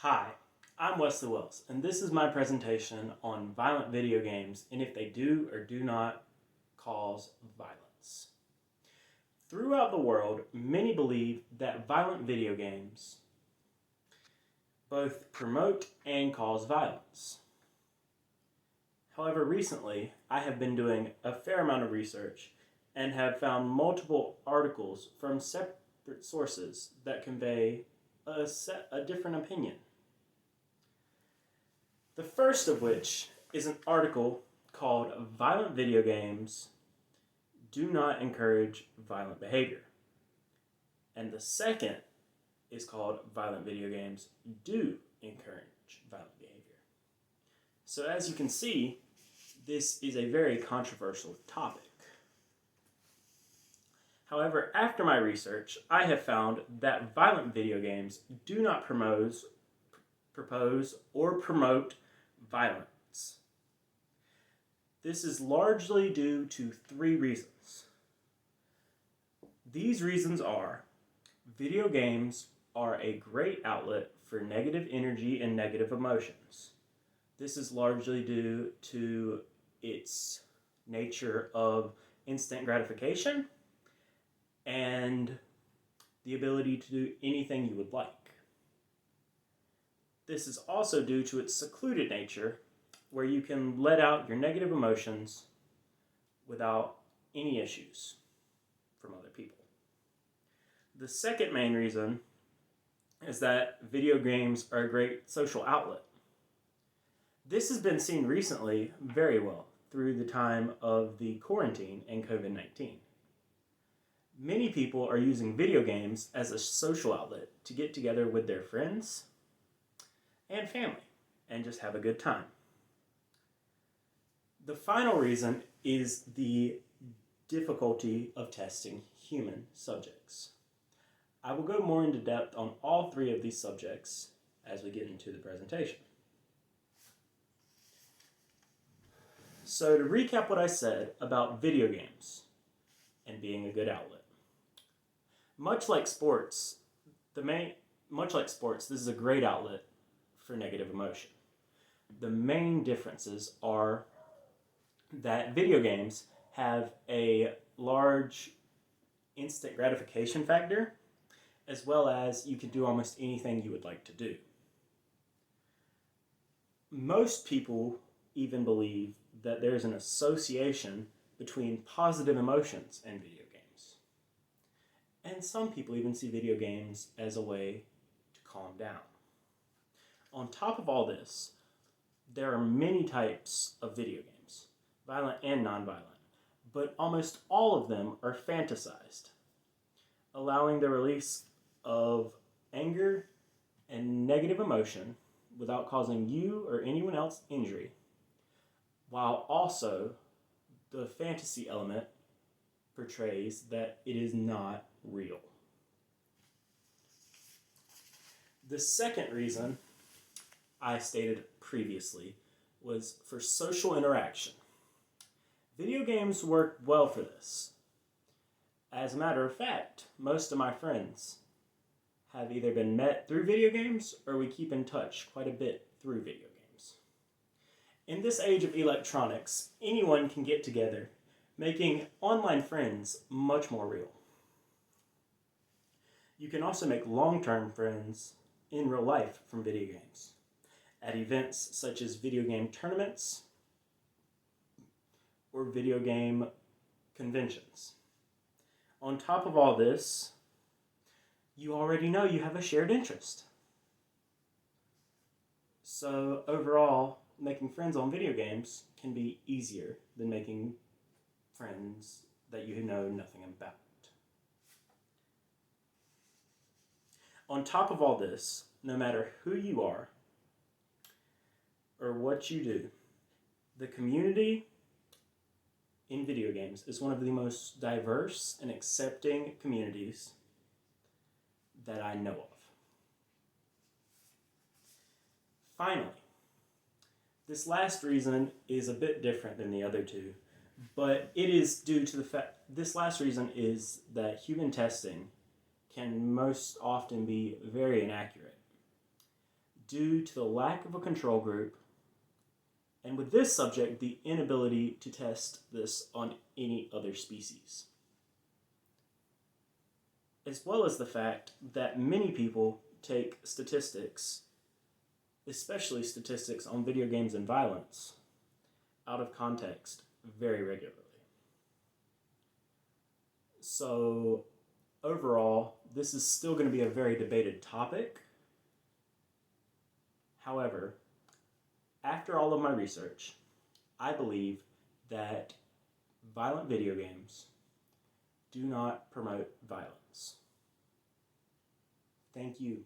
Hi, I'm Wesley Wells, and this is my presentation on violent video games and if they do or do not cause violence. Throughout the world, many believe that violent video games both promote and cause violence. However, recently, I have been doing a fair amount of research and have found multiple articles from separate sources that convey a different opinion. The first of which is an article called Violent Video Games Do Not Encourage Violent Behavior. And the second is called Violent Video Games Do Encourage Violent Behavior. So as you can see, this is a very controversial topic. However, after my research, I have found that violent video games do not propose or promote violence. This is largely due to three reasons. These reasons are: video games are a great outlet for negative energy and negative emotions. This is largely due to its nature of instant gratification and the ability to do anything you would like. This is also due to its secluded nature, where you can let out your negative emotions without any issues from other people. The second main reason is that video games are a great social outlet. This has been seen recently very well through the time of the quarantine and COVID-19. Many people are using video games as a social outlet to get together with their friends and family and just have a good time. The final reason is the difficulty of testing human subjects. I will go more into depth on all three of these subjects as we get into the presentation. So to recap what I said about video games and being a good outlet. Much like sports, this is a great outlet for negative emotion. The main differences are that video games have a large instant gratification factor, as well as you can do almost anything you would like to do. Most people even believe that there's an association between positive emotions and video games. And some people even see video games as a way to calm down. On top of all this, there are many types of video games, violent and non-violent, but almost all of them are fantasized, allowing the release of anger and negative emotion without causing you or anyone else injury, while also the fantasy element portrays that it is not real. The second reason I stated previously was for social interaction. Video games work well for this. As a matter of fact, most of my friends have either been met through video games or we keep in touch quite a bit through video games. In this age of electronics, anyone can get together, making online friends much more real. You can also make long-term friends in real life from video games at events such as video game tournaments or video game conventions. On top of all this, you already know you have a shared interest. So overall, making friends on video games can be easier than making friends that you know nothing about. On top of all this, no matter who you are or what you do, the community in video games is one of the most diverse and accepting communities that I know of. Finally, this last reason is a bit different than the other two, but it is due to the fact this last reason is that human testing can most often be very inaccurate. due to the lack of a control group, and with this subject, the inability to test this on any other species. As well as the fact that many people take statistics, especially statistics on video games and violence, out of context very regularly. So, overall, this is still going to be a very debated topic. However, after all of my research, I believe that violent video games do not promote violence. Thank you.